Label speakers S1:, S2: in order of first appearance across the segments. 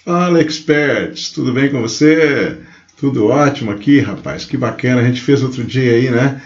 S1: Fala, experts! Tudo bem com você? Tudo ótimo aqui, rapaz. Que bacana. A gente fez outro dia aí, né?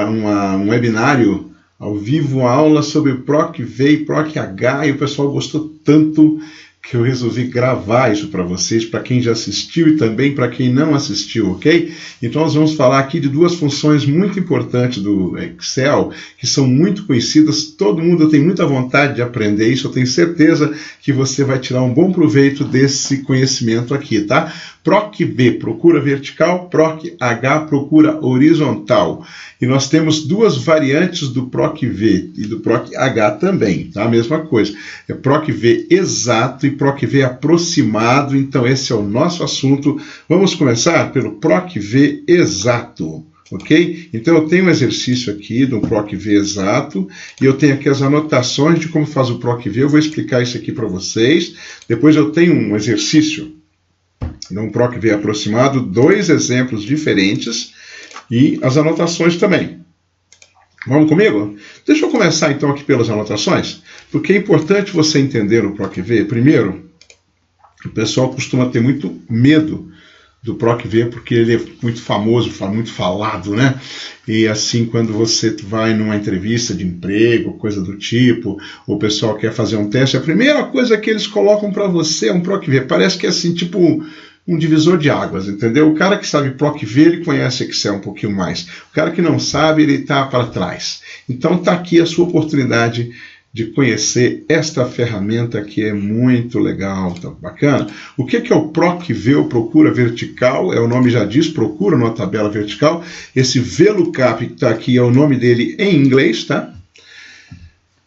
S1: Um webinário ao vivo, uma aula sobre PROC-V e PROC-H, e o pessoal gostou tanto que eu resolvi gravar isso para vocês, para quem já assistiu e também para quem não assistiu, ok? Então nós vamos falar aqui de duas funções muito importantes do Excel, que são muito conhecidas, todo mundo tem muita vontade de aprender isso, eu tenho certeza que você vai tirar um bom proveito desse conhecimento aqui, tá? PROC-V, procura vertical, PROC-H, procura horizontal. E nós temos duas variantes do PROC-V e do PROC-H também, tá? A mesma coisa. É PROC-V exato e PROC-V aproximado, então esse é o nosso assunto. Vamos começar pelo PROC-V exato, ok? Então eu tenho um exercício aqui do PROC-V exato e eu tenho aqui as anotações de como faz o PROC-V, eu vou explicar isso aqui para vocês. Depois eu tenho um exercício de um PROC-V aproximado, dois exemplos diferentes e as anotações também. Vamos comigo? Deixa eu começar então aqui pelas anotações, porque é importante você entender o PROC-V. Primeiro, o pessoal costuma ter muito medo do PROC-V porque ele é muito famoso, muito falado, né? E assim, quando você vai numa entrevista de emprego, coisa do tipo, o pessoal quer fazer um teste, a primeira coisa que eles colocam para você é um PROC-V. Parece que é assim, tipo um divisor de águas, entendeu? O cara que sabe PROC-V, ele conhece Excel um pouquinho mais. O cara que não sabe, ele está para trás. Então está aqui a sua oportunidade de conhecer esta ferramenta que é muito legal, tá bacana? O que é o PROC-V, ou procura vertical? O nome já diz, procura numa tabela vertical. Esse VLOOKUP que está aqui é o nome dele em inglês, tá?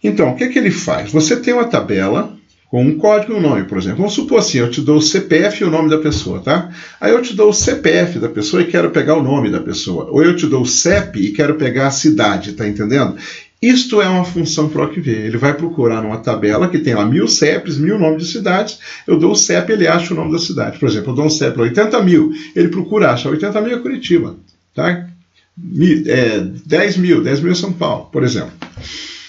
S1: Então, o que ele faz? Você tem uma tabela com um código e um nome, por exemplo. Vamos supor assim, eu te dou o CPF e o nome da pessoa, tá? Aí eu te dou o CPF da pessoa e quero pegar o nome da pessoa. Ou eu te dou o CEP e quero pegar a cidade, tá entendendo? Isto é uma função PROC-V. Ele vai procurar numa tabela que tem lá 1000 CEPs, 1000 nomes de cidades. Eu dou o CEP, ele acha o nome da cidade. Por exemplo, eu dou um CEP para 80.000. Ele procura, acha 80.000 é Curitiba, tá? 10.000 é São Paulo, por exemplo.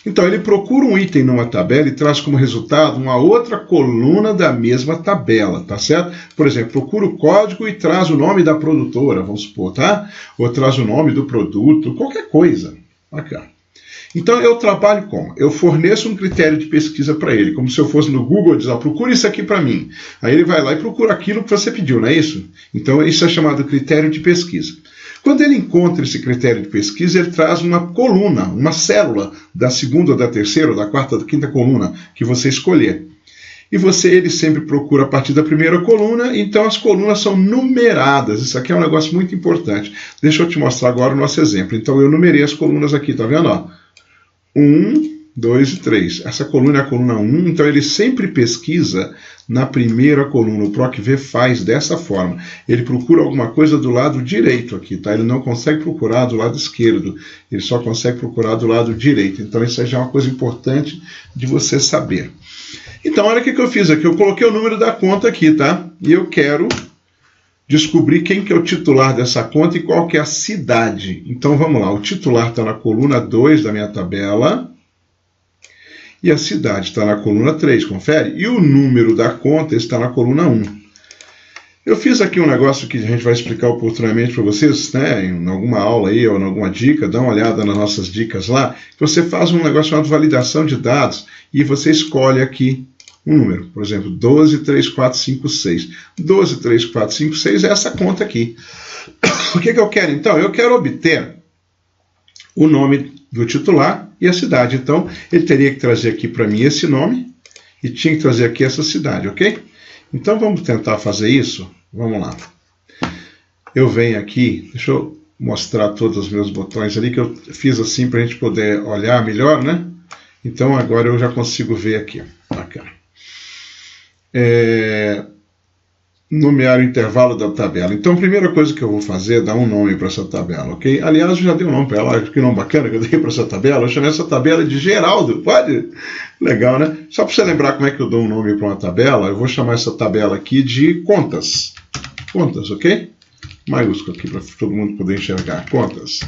S1: Então, ele procura um item numa tabela e traz como resultado uma outra coluna da mesma tabela, tá certo? Por exemplo, procura o código e traz o nome da produtora, vamos supor, tá? Ou traz o nome do produto, qualquer coisa. Bacana. Então, eu trabalho como? Eu forneço um critério de pesquisa para ele, como se eu fosse no Google e dizer, procura isso aqui para mim. Aí ele vai lá e procura aquilo que você pediu, não é isso? Então, isso é chamado critério de pesquisa. Quando ele encontra esse critério de pesquisa, ele traz uma coluna, uma célula da segunda, da terceira, ou da quarta, da quinta coluna que você escolher. E ele sempre procura a partir da primeira coluna, então as colunas são numeradas. Isso aqui é um negócio muito importante. Deixa eu te mostrar agora o nosso exemplo. Então eu numerei as colunas aqui, tá vendo? Ó? 1, 2 e 3. Essa coluna é a coluna 1, então ele sempre pesquisa na primeira coluna. O PROC-V faz dessa forma. Ele procura alguma coisa do lado direito aqui, tá? Ele não consegue procurar do lado esquerdo, ele só consegue procurar do lado direito. Então isso já é uma coisa importante de você saber. Então olha o que eu fiz aqui. Eu coloquei o número da conta aqui, tá? E eu quero descobrir quem que é o titular dessa conta e qual que é a cidade. Então vamos lá. O titular está na coluna 2 da minha tabela. E a cidade está na coluna 3, confere? E o número da conta está na coluna 1. Eu fiz aqui um negócio que a gente vai explicar oportunamente para vocês, né, em alguma aula aí ou em alguma dica, dá uma olhada nas nossas dicas lá. Você faz um negócio chamado validação de dados e você escolhe aqui um número. Por exemplo, 12, 3, 4, 5, 6. 12, 3, 4, 5, 6 é essa conta aqui. O que eu quero então? Eu quero obter o nome do titular e a cidade. Então, ele teria que trazer aqui para mim esse nome e tinha que trazer aqui essa cidade, ok? Então, vamos tentar fazer isso? Vamos lá. Eu venho aqui, deixa eu mostrar todos os meus botões ali, que eu fiz assim para a gente poder olhar melhor, né? Então, agora eu já consigo ver aqui. Bacana. Nomear o intervalo da tabela. Então, a primeira coisa que eu vou fazer é dar um nome para essa tabela, ok? Aliás, eu já dei um nome para ela, que nome bacana que eu dei para essa tabela. Eu chamei essa tabela de Geraldo, pode? Legal, né? Só para você lembrar como é que eu dou um nome para uma tabela, eu vou chamar essa tabela aqui de contas. Contas, ok? Maiúsculo aqui para todo mundo poder enxergar. Contas.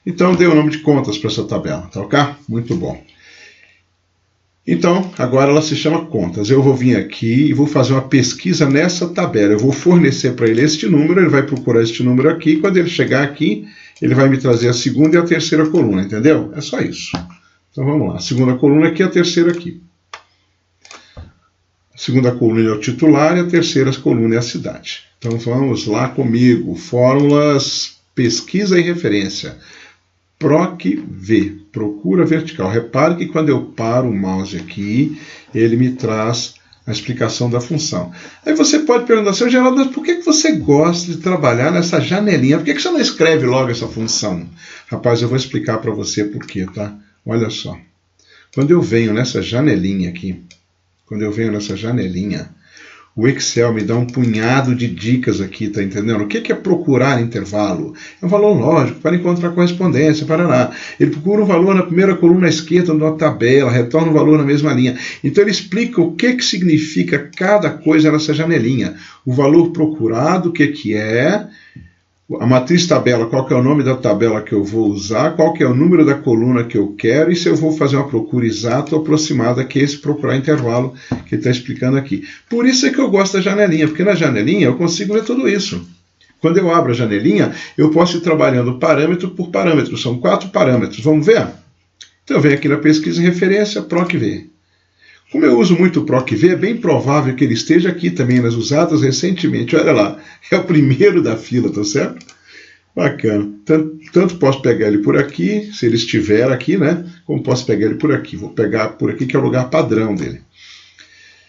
S1: Então, eu dei o nome de contas para essa tabela, tá ok? Muito bom. Então, agora ela se chama contas. Eu vou vir aqui e vou fazer uma pesquisa nessa tabela. Eu vou fornecer para ele este número, ele vai procurar este número aqui. Quando ele chegar aqui, ele vai me trazer a segunda e a terceira coluna, entendeu? É só isso. Então vamos lá. A segunda coluna aqui, a terceira aqui. A segunda coluna é o titular e a terceira coluna é a cidade. Então vamos lá comigo. Fórmulas, pesquisa e referência. PROC-V, procura vertical. Repare que quando eu paro o mouse aqui, ele me traz a explicação da função. Aí você pode perguntar, seu Geraldo, mas por que você gosta de trabalhar nessa janelinha? Por que você não escreve logo essa função? Rapaz, eu vou explicar para você por quê, tá? Olha só. Quando eu venho nessa janelinha aqui, o Excel me dá um punhado de dicas aqui, tá entendendo? O que é procurar intervalo? É um valor lógico para encontrar correspondência, paraná. Ele procura um valor na primeira coluna esquerda da tabela, retorna um valor na mesma linha. Então ele explica o que significa cada coisa nessa janelinha. O valor procurado, o que é, a matriz tabela, qual que é o nome da tabela que eu vou usar, qual que é o número da coluna que eu quero e se eu vou fazer uma procura exata ou aproximada, que é esse procurar intervalo que ele está explicando aqui. Por isso é que eu gosto da janelinha, porque na janelinha eu consigo ver tudo isso. Quando eu abro a janelinha, eu posso ir trabalhando parâmetro por parâmetro, são 4 parâmetros, vamos ver? Então eu venho aqui na pesquisa e referência, PROC-V. Como eu uso muito o PROC-V, é bem provável que ele esteja aqui também nas usadas recentemente. Olha lá, é o primeiro da fila, tá certo? Bacana. Tanto posso pegar ele por aqui, se ele estiver aqui, né? Como posso pegar ele por aqui. Vou pegar por aqui, que é o lugar padrão dele.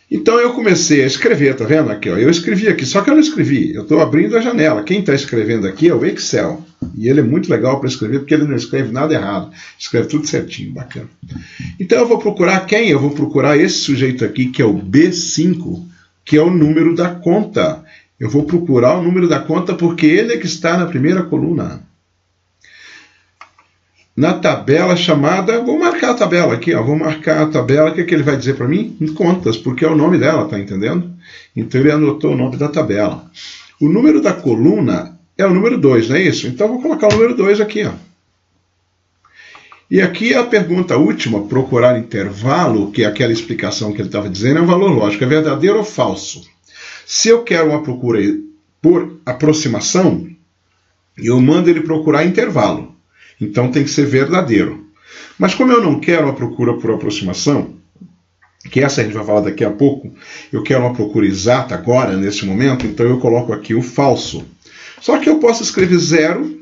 S1: Então eu comecei a escrever, tá vendo aqui? Ó, eu escrevi aqui, só que eu não escrevi. Eu estou abrindo a janela. Quem está escrevendo aqui é o Excel. E ele é muito legal para escrever, porque ele não escreve nada errado. Escreve tudo certinho, bacana. Então eu vou procurar quem? Eu vou procurar esse sujeito aqui, que é o B5, que é o número da conta. Eu vou procurar o número da conta porque ele é que está na primeira coluna. Na tabela chamada, vou marcar a tabela aqui, ó, vou marcar a tabela, o que ele vai dizer para mim? Em contas, porque é o nome dela, tá entendendo? Então ele anotou o nome da tabela. O número da coluna é o número 2, não é isso? Então eu vou colocar o número 2 aqui, ó. E aqui a pergunta última, procurar intervalo, que é aquela explicação que ele estava dizendo, é um valor lógico, é verdadeiro ou falso? Se eu quero uma procura por aproximação, eu mando ele procurar intervalo. Então tem que ser verdadeiro. Mas como eu não quero uma procura por aproximação, que essa a gente vai falar daqui a pouco, eu quero uma procura exata agora, nesse momento, então eu coloco aqui o falso. Só que eu posso escrever 0,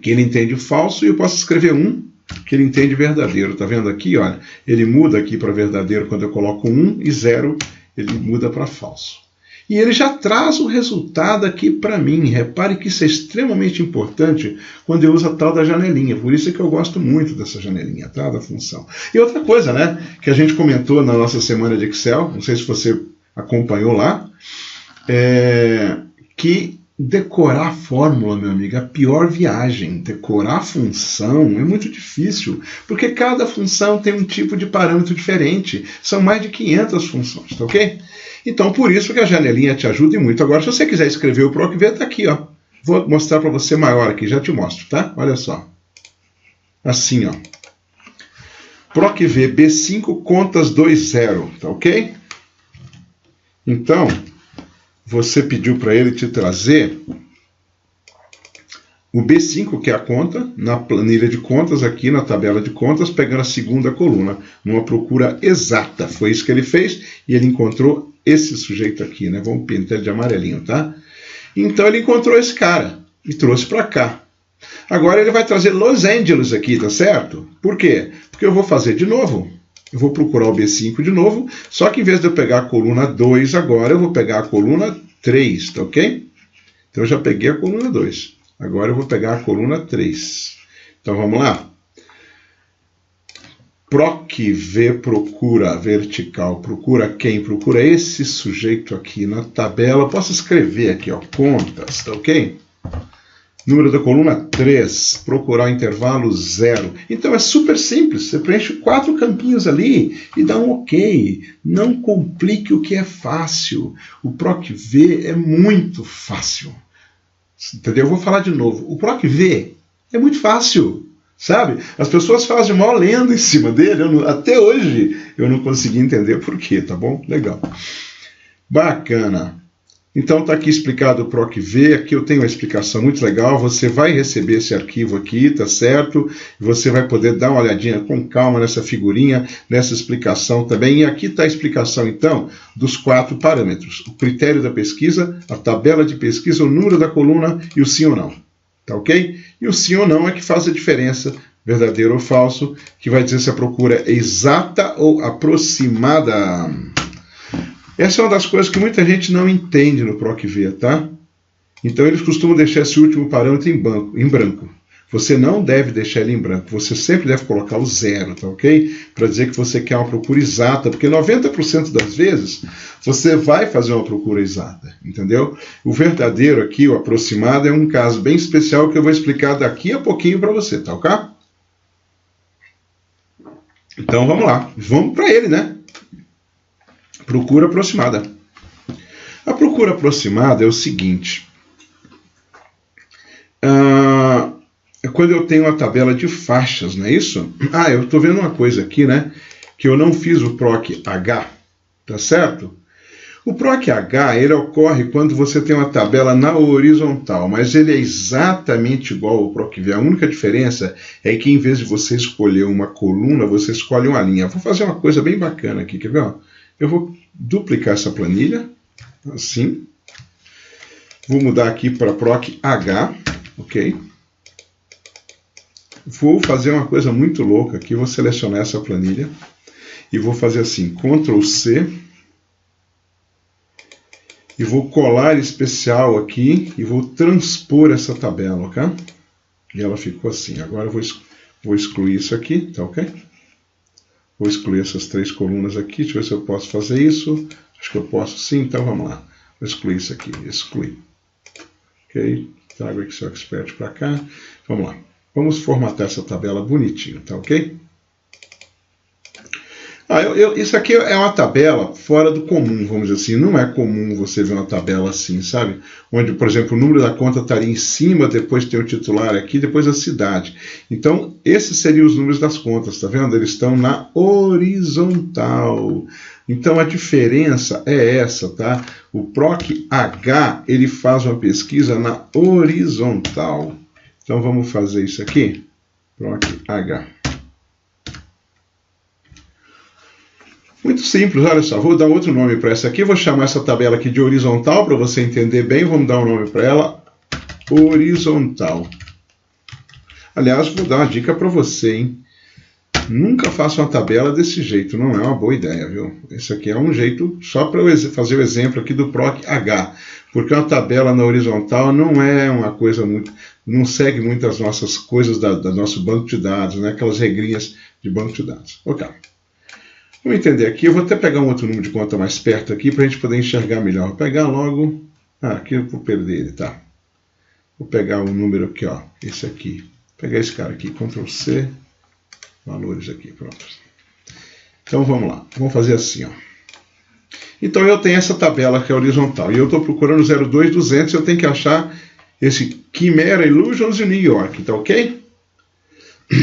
S1: que ele entende falso, e eu posso escrever 1, que ele entende verdadeiro. Tá vendo aqui? Olha, ele muda aqui para verdadeiro quando eu coloco 1 e 0, ele muda para falso. E ele já traz o resultado aqui para mim. Repare que isso é extremamente importante quando eu uso a tal da janelinha. Por isso é que eu gosto muito dessa janelinha, tá? Da função. E outra coisa, né? Que a gente comentou na nossa semana de Excel, não sei se você acompanhou lá, que decorar a fórmula, meu amigo, é a pior viagem. Decorar a função é muito difícil, porque cada função tem um tipo de parâmetro diferente. São mais de 500 funções, tá ok? Então, por isso que a janelinha te ajuda muito. Agora, se você quiser escrever o PROC-V, está aqui, ó. Vou mostrar para você maior aqui, já te mostro, tá? Olha só. Assim, ó. PROC-V B5 contas 20, tá ok? Então, você pediu para ele te trazer o B5, que é a conta, na planilha de contas, aqui na tabela de contas, pegando a segunda coluna, numa procura exata. Foi isso que ele fez e ele encontrou esse sujeito aqui, né? Vamos pintar ele de amarelinho, tá? Então ele encontrou esse cara e trouxe para cá. Agora ele vai trazer Los Angeles aqui, tá certo? Por quê? Porque eu vou fazer de novo. Eu vou procurar o B5 de novo, só que em vez de eu pegar a coluna 2 agora, eu vou pegar a coluna 3, tá ok? Então eu já peguei a coluna 2. Agora eu vou pegar a coluna 3. Então vamos lá. PROC-V procura vertical. Procura quem? Procura esse sujeito aqui na tabela. Posso escrever aqui, ó, contas, tá ok? Número da coluna 3. Procurar intervalo 0. Então é super simples. Você preenche 4 campinhos ali e dá um ok. Não complique o que é fácil. O PROC-V é muito fácil. Entendeu? Eu vou falar de novo. O PROC-V é muito fácil. Sabe? As pessoas fazem mal lendo em cima dele. Até hoje eu não consegui entender por quê, tá bom? Legal. Bacana. Então está aqui explicado o PROC-V. Aqui eu tenho uma explicação muito legal. Você vai receber esse arquivo aqui, tá certo? Você vai poder dar uma olhadinha com calma nessa figurinha, nessa explicação também. E aqui está a explicação, então, dos 4 parâmetros. O critério da pesquisa, a tabela de pesquisa, o número da coluna e o sim ou não. Tá ok? E o sim ou não é que faz a diferença, verdadeiro ou falso, que vai dizer se a procura é exata ou aproximada. Essa é uma das coisas que muita gente não entende no PROC-V, tá? Então eles costumam deixar esse último parâmetro em branco. Você não deve deixar ele em branco, você sempre deve colocar o 0, tá ok? Para dizer que você quer uma procura exata, porque 90% das vezes você vai fazer uma procura exata, entendeu? O verdadeiro aqui, o aproximado, é um caso bem especial que eu vou explicar daqui a pouquinho para você, tá ok? Então vamos lá, vamos para ele, né? Procura aproximada. A procura aproximada é o seguinte. É quando eu tenho uma tabela de faixas, não é isso? Eu estou vendo uma coisa aqui, né? Que eu não fiz o PROC-H, tá certo? O PROC-H, ele ocorre quando você tem uma tabela na horizontal, mas ele é exatamente igual ao PROC-V. A única diferença é que em vez de você escolher uma coluna, você escolhe uma linha. Vou fazer uma coisa bem bacana aqui, quer ver? Eu vou duplicar essa planilha, assim. Vou mudar aqui para PROC-H, ok? Vou fazer uma coisa muito louca aqui, vou selecionar essa planilha e vou fazer assim, Ctrl C, e vou colar especial aqui e vou transpor essa tabela, ok? E ela ficou assim. Agora eu vou excluir isso aqui, tá ok? Vou excluir essas 3 colunas aqui, deixa eu ver se eu posso fazer isso. Acho que eu posso sim, então vamos lá. Vou excluir isso aqui, excluir. Ok? Trago o Excel Expert para cá. Vamos lá. Vamos formatar essa tabela bonitinho, tá ok? Isso aqui é uma tabela fora do comum, vamos dizer assim. Não é comum você ver uma tabela assim, sabe? Onde, por exemplo, o número da conta estaria em cima, depois tem o titular aqui, depois a cidade. Então, esses seriam os números das contas, tá vendo? Eles estão na horizontal. Então, a diferença é essa, tá? O PROC-H, ele faz uma pesquisa na horizontal. Então, vamos fazer isso aqui. PROC-H. Muito simples, olha só, vou dar outro nome para essa aqui, vou chamar essa tabela aqui de horizontal, para você entender bem, vamos dar um nome para ela, horizontal. Aliás, vou dar uma dica para você, hein? Nunca faça uma tabela desse jeito, não é uma boa ideia, viu? Esse aqui é um jeito, só para eu fazer o exemplo aqui do PROC-H, porque uma tabela na horizontal não é uma coisa muito, não segue muito as nossas coisas do nosso banco de dados, né? Aquelas regrinhas de banco de dados. Ok. Vamos entender aqui, eu vou até pegar um outro número de conta mais perto aqui para a gente poder enxergar melhor. Vou pegar logo, aqui eu vou perder ele, tá? Vou pegar um número aqui, ó, esse aqui. Vou pegar esse cara aqui, Ctrl C, valores aqui, pronto. Então vamos lá, vamos fazer assim, ó. Então eu tenho essa tabela que é horizontal e eu estou procurando 02200, eu tenho que achar esse Chimera Illusions de New York, tá ok?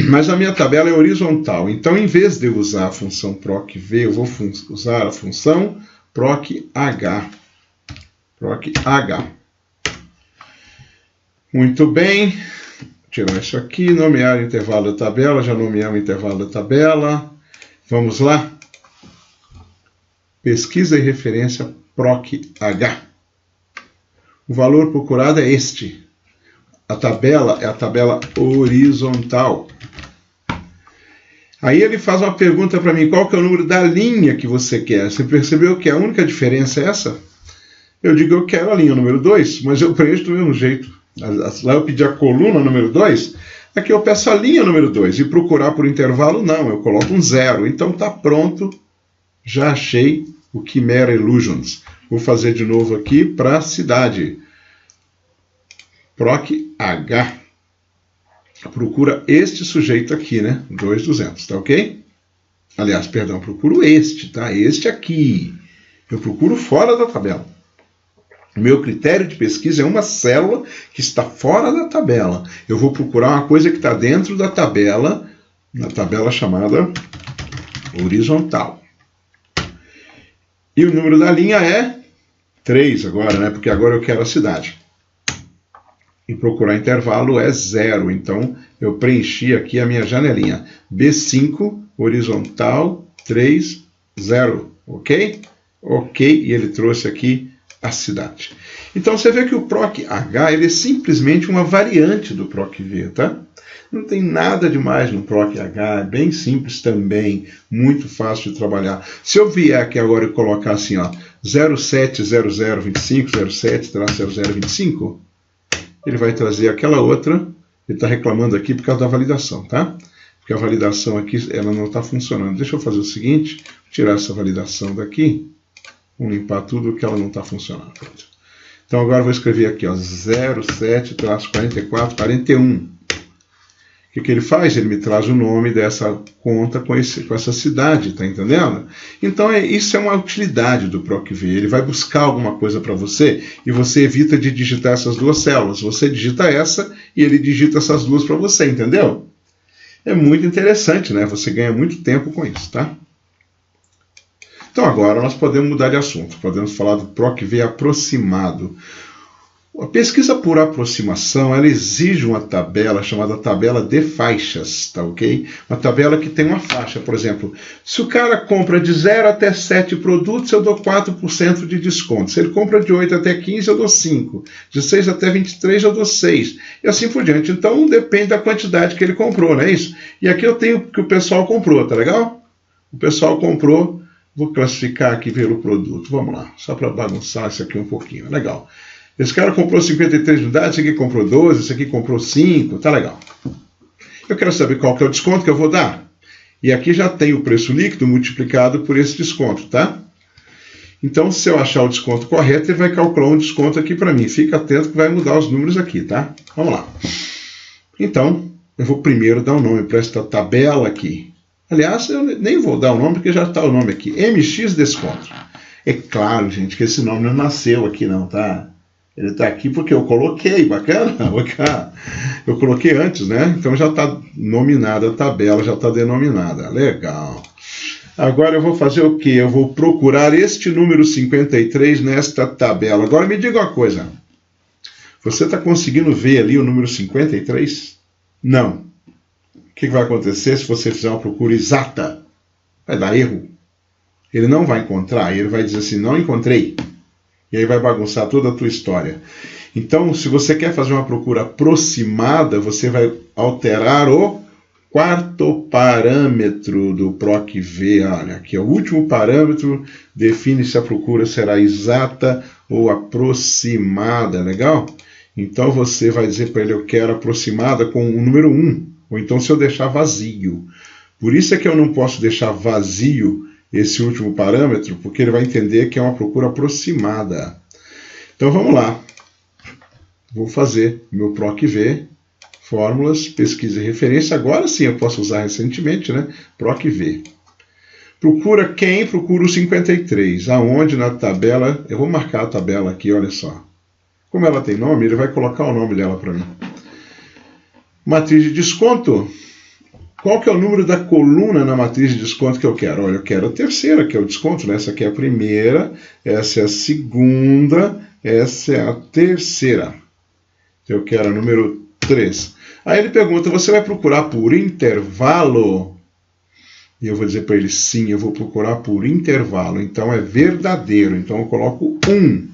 S1: Mas a minha tabela é horizontal, então em vez de eu usar a função PROC-V, eu vou usar a função PROC-H. PROC-H. Muito bem, tirar isso aqui, nomear o intervalo da tabela, já nomeamos o intervalo da tabela. Vamos lá. Pesquisa e referência PROC-H. O valor procurado é este. A tabela é a tabela horizontal. Aí ele faz uma pergunta para mim, qual que é o número da linha que você quer? Você percebeu que a única diferença é essa? Eu digo, eu quero a linha número 2, mas eu preencho do mesmo jeito. Lá eu pedi a coluna número 2, aqui eu peço a linha número 2. E procurar por intervalo, não, eu coloco um 0. Então está pronto, já achei o Chimera Illusions. Vou fazer de novo aqui para a cidade. PROC-H. Procura este sujeito aqui, né? 2200, tá ok? Aliás, procuro este, tá? Este aqui. Eu procuro fora da tabela. O meu critério de pesquisa é uma célula que está fora da tabela. Eu vou procurar uma coisa que está dentro da tabela, na tabela chamada horizontal. E o número da linha é 3 agora, né? Porque agora eu quero a cidade. E procurar intervalo é 0. Então, eu preenchi aqui a minha janelinha. B5, horizontal, 3, 0. Ok? Ok. E ele trouxe aqui a cidade. Então, você vê que o PROC-H ele é simplesmente uma variante do PROC-V, tá? Não tem nada demais no PROC-H, é bem simples também, muito fácil de trabalhar. Se eu vier aqui agora e colocar assim, ó, 070025, 07-0025, ele vai trazer aquela outra, ele está reclamando aqui por causa da validação, tá? Porque a validação aqui, ela não está funcionando. Deixa eu fazer o seguinte, tirar essa validação daqui, vamos limpar tudo que ela não está funcionando. Então agora eu vou escrever aqui, ó, 07-4441. O que ele faz? Ele me traz o nome dessa conta com essa cidade, tá entendendo? Então isso é uma utilidade do PROC-V. Ele vai buscar alguma coisa para você e você evita de digitar essas duas células. Você digita essa e ele digita essas duas para você, entendeu? É muito interessante, né? Você ganha muito tempo com isso, tá? Então agora nós podemos mudar de assunto. Podemos falar do PROC-V aproximado. A pesquisa por aproximação, ela exige uma tabela chamada tabela de faixas, tá ok? Uma tabela que tem uma faixa, por exemplo, se o cara compra de 0 até 7 produtos, eu dou 4% de desconto. Se ele compra de 8 até 15, eu dou 5. De 6 até 23, eu dou 6. E assim por diante. Então, depende da quantidade que ele comprou, não é isso? E aqui eu tenho o que o pessoal comprou, tá legal? O pessoal comprou, vou classificar aqui pelo produto. Vamos lá, só para bagunçar isso aqui um pouquinho. Legal. Esse cara comprou 53 unidades, esse aqui comprou 12, esse aqui comprou 5, tá legal. Eu quero saber qual que é o desconto que eu vou dar. E aqui já tem o preço líquido multiplicado por esse desconto, tá? Então, se eu achar o desconto correto, ele vai calcular um desconto aqui para mim. Fica atento que vai mudar os números aqui, tá? Vamos lá. Então, eu vou primeiro dar um nome para esta tabela aqui. Aliás, eu nem vou dar o nome porque já está o nome aqui. MX Desconto. É claro, gente, que esse nome não nasceu aqui não, tá? Ele está aqui porque eu coloquei, bacana? Eu coloquei antes, né? Então já está nominada a tabela, já está denominada. Legal. Agora eu vou fazer o quê? Eu vou procurar este número 53 nesta tabela. Agora me diga uma coisa. Você está conseguindo ver ali o número 53? Não. O que vai acontecer se você fizer uma procura exata? Vai dar erro. Ele não vai encontrar, ele vai dizer assim, não encontrei. E aí vai bagunçar toda a tua história. Então, se você quer fazer uma procura aproximada, você vai alterar o quarto parâmetro do PROC-V. Olha, aqui é o último parâmetro, define se a procura será exata ou aproximada, legal? Então você vai dizer para ele, eu quero aproximada com o número 1, ou então se eu deixar vazio. Por isso é que eu não posso deixar vazio esse último parâmetro, porque ele vai entender que é uma procura aproximada. Então vamos lá. Vou fazer meu PROC-V, fórmulas, pesquisa e referência. Agora sim eu posso usar recentemente, né? PROC-V. Procura quem? Procura o 53. Aonde na tabela? Eu vou marcar a tabela aqui, olha só. Como ela tem nome, ele vai colocar o nome dela para mim. Matriz de desconto. Qual que é o número da coluna na matriz de desconto que eu quero? Olha, eu quero a terceira, que é o desconto, né? Essa aqui é a primeira, essa é a segunda, essa é a terceira. Eu quero a número 3. Aí ele pergunta, você vai procurar por intervalo? E eu vou dizer para ele, sim, eu vou procurar por intervalo. Então é verdadeiro. Então eu coloco 1.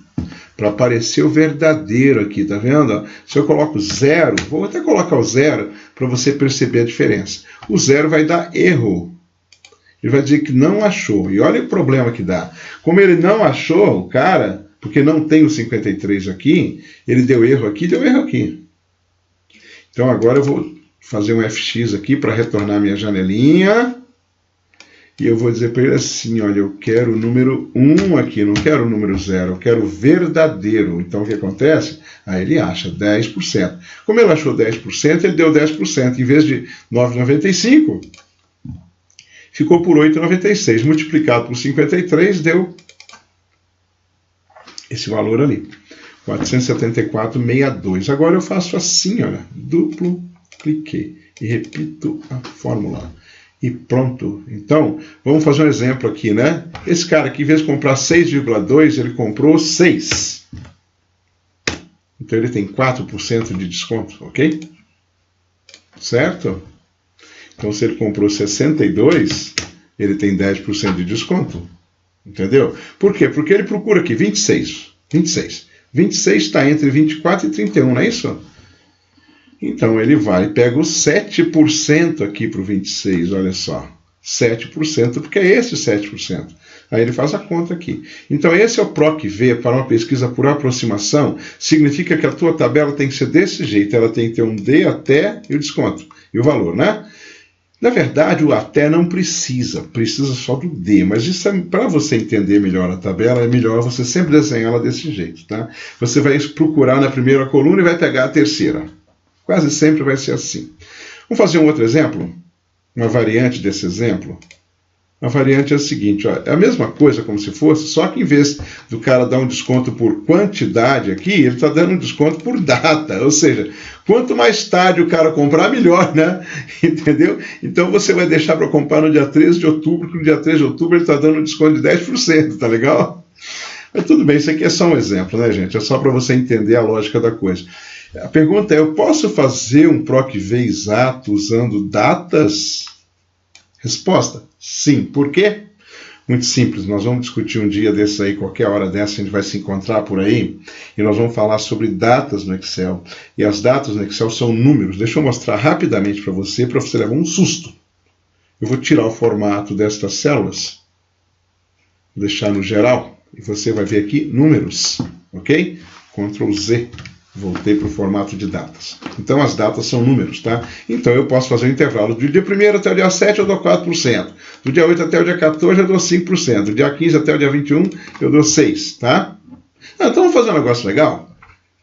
S1: Para aparecer o verdadeiro aqui, tá vendo? Se eu coloco 0, vou até colocar o 0 para você perceber a diferença. O 0 vai dar erro. Ele vai dizer que não achou. E olha o problema que dá. Como ele não achou, o cara, porque não tem o 53 aqui, ele deu erro aqui, deu erro aqui. Então agora eu vou fazer um FX aqui para retornar minha janelinha. E eu vou dizer para ele assim, olha, eu quero o número 1 aqui, não quero o número 0, eu quero o verdadeiro. Então o que acontece? Aí ele acha 10%. Como ele achou 10%, ele deu 10%. Em vez de 9,95, ficou por 8,96. Multiplicado por 53, deu esse valor ali. 474,62. Agora eu faço assim, olha, duplo, cliquei e repito a fórmula. E pronto. Então, vamos fazer um exemplo aqui, né? Esse cara aqui, em vez de comprar 6,2, ele comprou 6. Então, ele tem 4% de desconto, ok? Certo? Então, se ele comprou 62, ele tem 10% de desconto. Entendeu? Por quê? Porque ele procura aqui 26. 26 está entre 24 e 31, não é isso? Então, ele vai e pega os 7% aqui para o 26, olha só. 7%, porque é esse 7%. Aí ele faz a conta aqui. Então, esse é o PROC-V para uma pesquisa por aproximação. Significa que a tua tabela tem que ser desse jeito. Ela tem que ter um D até e o desconto. E o valor, né? Na verdade, o até não precisa só do D, mas isso para você entender melhor a tabela, é melhor você sempre desenhá-la desse jeito, tá? Você vai procurar na primeira coluna e vai pegar a terceira. Quase sempre vai ser assim. Vamos fazer um outro exemplo? Uma variante desse exemplo? A variante é a seguinte, ó, é a mesma coisa como se fosse, só que em vez do cara dar um desconto por quantidade aqui, ele está dando um desconto por data, ou seja, quanto mais tarde o cara comprar, melhor, né? Entendeu? Então você vai deixar para comprar no dia 13 de outubro, que no dia 13 de outubro ele está dando um desconto de 10%, tá legal? Mas tudo bem, isso aqui é só um exemplo, né, gente? É só para você entender a lógica da coisa. A pergunta é, eu posso fazer um PROC-V exato usando datas? Resposta, sim. Por quê? Muito simples, nós vamos discutir um dia desse aí, qualquer hora dessa, a gente vai se encontrar por aí, e nós vamos falar sobre datas no Excel. E as datas no Excel são números. Deixa eu mostrar rapidamente para você levar um susto. Eu vou tirar o formato destas células, vou deixar no geral, e você vai ver aqui números, ok? Ctrl Z. Voltei para o formato de datas. Então, as datas são números, tá? Então, eu posso fazer o intervalo do dia 1º até o dia 7, eu dou 4%. Do dia 8 até o dia 14, eu dou 5%. Do dia 15 até o dia 21, eu dou 6%, tá? Então, vamos fazer um negócio legal?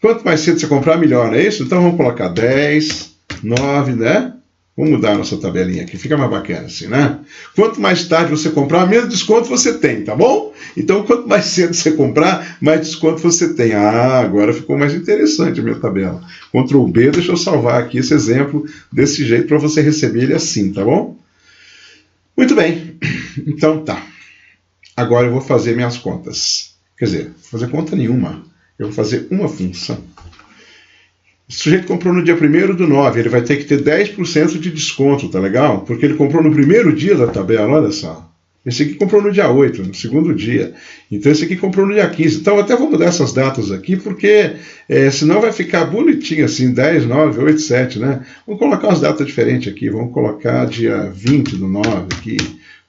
S1: Quanto mais cedo você comprar, melhor, não é isso? Então, vamos colocar 10, 9, né? Vamos mudar a nossa tabelinha aqui, fica mais bacana assim, né? Quanto mais tarde você comprar, menos desconto você tem, tá bom? Então, quanto mais cedo você comprar, mais desconto você tem. Ah, agora ficou mais interessante a minha tabela. Ctrl B, deixa eu salvar aqui esse exemplo desse jeito para você receber ele assim, tá bom? Muito bem, então tá. Agora eu vou fazer minhas contas. Quer dizer, vou fazer conta nenhuma. Eu vou fazer uma função. O sujeito comprou no dia 1º/9, ele vai ter que ter 10% de desconto, tá legal? Porque ele comprou no primeiro dia da tabela, olha só. Esse aqui comprou no dia 8, no segundo dia. Então esse aqui comprou no dia 15. Então eu até vou mudar essas datas aqui, porque senão vai ficar bonitinho assim, 10, 9, 8, 7, né? Vamos colocar umas datas diferentes aqui. Vamos colocar dia 20/9 aqui.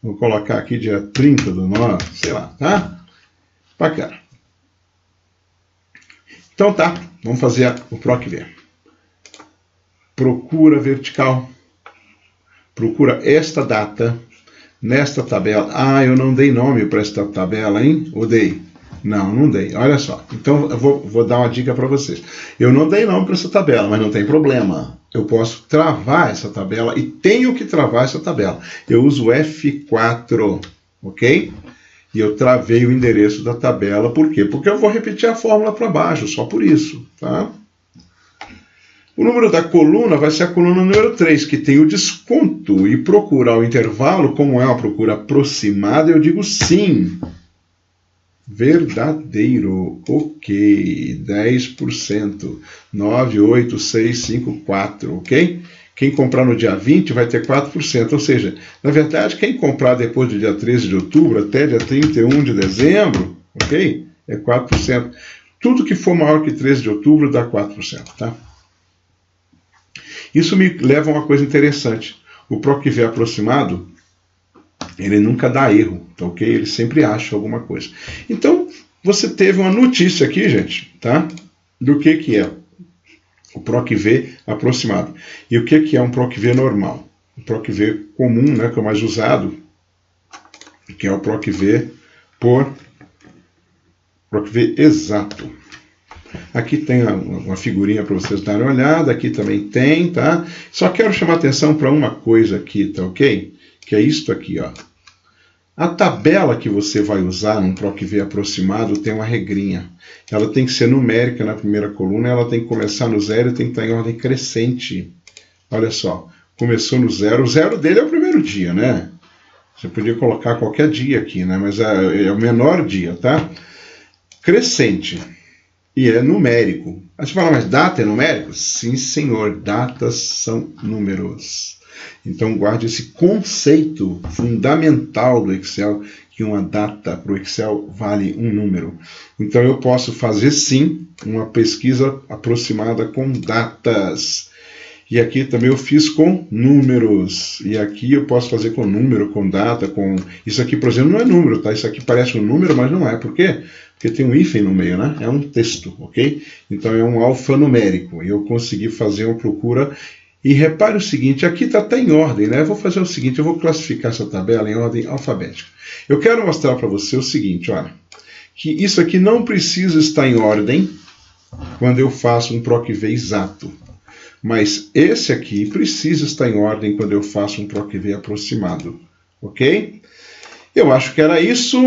S1: Vamos colocar aqui dia 30/9, sei lá, tá? Bacana. Então tá, vamos fazer o PROC-V. Procura vertical. Procura esta data nesta tabela. Ah, eu não dei nome para esta tabela, hein? Ou dei? Não, não dei. Olha só. Então eu vou dar uma dica para vocês. Eu não dei nome para essa tabela, mas não tem problema. Eu posso travar essa tabela e tenho que travar essa tabela. Eu uso F4, ok? E eu travei o endereço da tabela. Por quê? Porque eu vou repetir a fórmula para baixo, só por isso, tá? O número da coluna vai ser a coluna número 3, que tem o desconto. E procurar o intervalo, como é uma procura aproximada, eu digo sim. Verdadeiro. Ok. 10%. 9, 8, 6, 5, 4. Ok? Quem comprar no dia 20 vai ter 4%. Ou seja, na verdade, quem comprar depois do dia 13 de outubro até dia 31 de dezembro, ok? É 4%. Tudo que for maior que 13 de outubro dá 4%, tá? Isso me leva a uma coisa interessante. O PROC-V aproximado, ele nunca dá erro, tá ok? Ele sempre acha alguma coisa. Então, você teve uma notícia aqui, gente, tá? Do que é o PROC-V aproximado. E o que é um PROC-V normal? O PROC-V comum, né, que é o mais usado, que é o PROC-V PROC-V exato. Aqui tem uma figurinha para vocês darem uma olhada, aqui também tem, tá? Só quero chamar atenção para uma coisa aqui, tá ok? Que é isto aqui, ó. A tabela que você vai usar num PROC-V aproximado tem uma regrinha. Ela tem que ser numérica na primeira coluna, ela tem que começar no 0 e tem que estar em ordem crescente. Olha só, começou no 0, o 0 dele é o primeiro dia, né? Você podia colocar qualquer dia aqui, né? Mas é o menor dia, tá? Crescente. E é numérico. Aí você fala, mas data é numérico? Sim, senhor, datas são números. Então guarde esse conceito fundamental do Excel, que uma data para o Excel vale um número. Então eu posso fazer sim uma pesquisa aproximada com datas. E aqui também eu fiz com números. E aqui eu posso fazer com número, com data, com... Isso aqui, por exemplo, não é número, tá? Isso aqui parece um número, mas não é. Por quê? Porque tem um hífen no meio, né? É um texto, ok? Então é um alfanumérico. E eu consegui fazer uma procura. E repare o seguinte, aqui está até em ordem, né? Eu vou fazer o seguinte, eu vou classificar essa tabela em ordem alfabética. Eu quero mostrar para você o seguinte, olha. Que isso aqui não precisa estar em ordem quando eu faço um PROC-V exato. Mas esse aqui precisa estar em ordem quando eu faço um PROC-V aproximado, ok? Eu acho que era isso.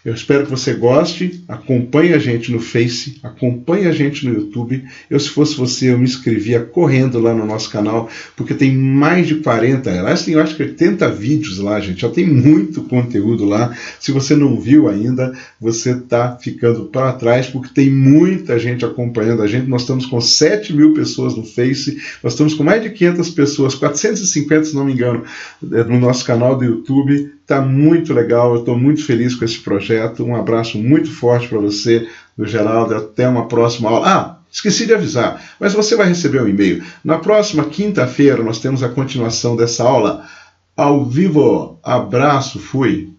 S1: Eu espero que você goste. Acompanhe a gente no Face, acompanhe a gente no YouTube. Eu, se fosse você, eu me inscrevia correndo lá no nosso canal, porque tem mais de 40, aliás, tem, eu acho que 80 vídeos lá, gente. Já tem muito conteúdo lá. Se você não viu ainda, você está ficando para trás, porque tem muita gente acompanhando a gente. Nós estamos com 7.000 pessoas no Face, nós estamos com mais de 500 pessoas, 450, se não me engano, no nosso canal do YouTube. Está muito legal, eu estou muito feliz com esse projeto. Um abraço muito forte para você, do Geraldo. Até uma próxima aula. Ah, esqueci de avisar, mas você vai receber um e-mail. Na próxima quinta-feira nós temos a continuação dessa aula ao vivo. Abraço, fui!